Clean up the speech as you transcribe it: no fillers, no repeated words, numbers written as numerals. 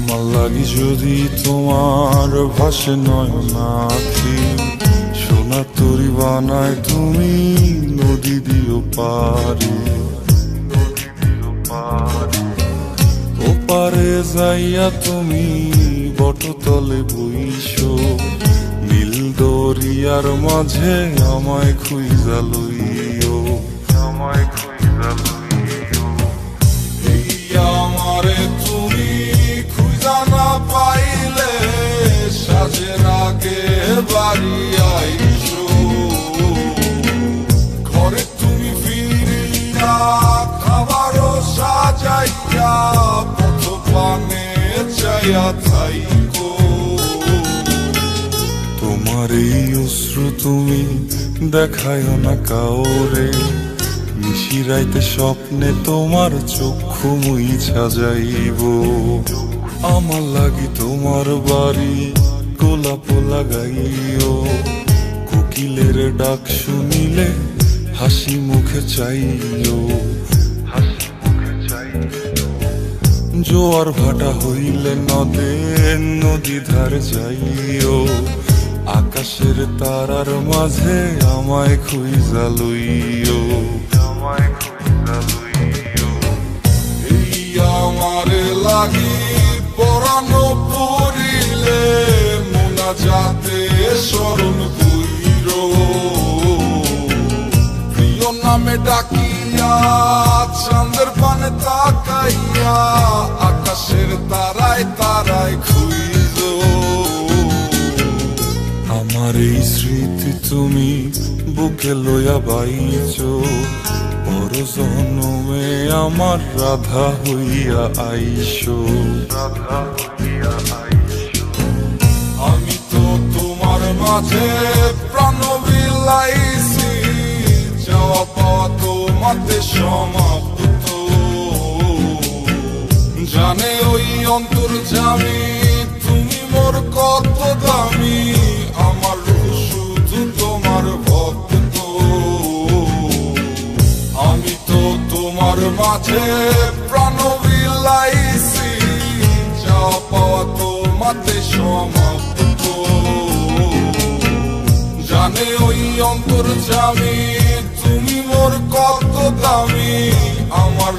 আমার লাগি যদি তোমার ভাসে নয়নাখি, সোনা তরি বানায় তুমি নদী দিও পারি। ওপারে যাইয়া তুমি বটতলে বইসো, নীল দরিয়ার মাঝে আমায় খুইজা লইও, আমায় খুইজা লইও। এই আমারে তুমি খুঁজা না পাইলে সাজের আগে বাড়ি আইসো, ঘরে তুমি ফিরিয়া খাবারও সাজাইয়া পথ পানে চাইয়া থাইকো। তোমার এই অশ্রু তুমি দেখায় না কাউরে, নিশিরাইতে স্বপ্নে তোমার চক্ষু মুইছা যাইব। আমার লাগি তোমার বাড়ি গোলাপ লাগাইও, কোকিলের ডাক শুনিলে হাসি মুখে চাইও, হাসি মুখে চাইও। জোয়ার ভাটা হইলে নদে নদী ধারে যাইও, আকাশের তারার মাঝে আমায় খুইজা লইও, আমায় খুইজা লইও। এই আমারে লাগি পরানো পড়িলে মুনাজাতে স্মরণ কইরো, প্রিয় নামে ডাকিয়া চাঁদের পানে তাকাইয়া আকাশের তারায় তারায় খুইজো। আমার এই স্মৃতি তুমি বুকে লইয়া বাইছো, পর জন্মে আমার রাধা হইয়া আইসো, রাধা হইয়া আইসো। আমি তো তোমার মাঝে প্রাণ বিলাইছি, যাওয়া পাওয়া তোমাতে সমাপ্ত। জানে ওই অন্তর্যামী তুমি মোর কত দামি, আমার শুধু তোমার ভক্ত। আমি তো তোমার মাঝে প্রাণ বিলাইছি, যাওয়া পাওয়া তোমাতে সমাপ্ত। জানে ওই অন্তর্যামী তুমি মোর কত দামি, আমার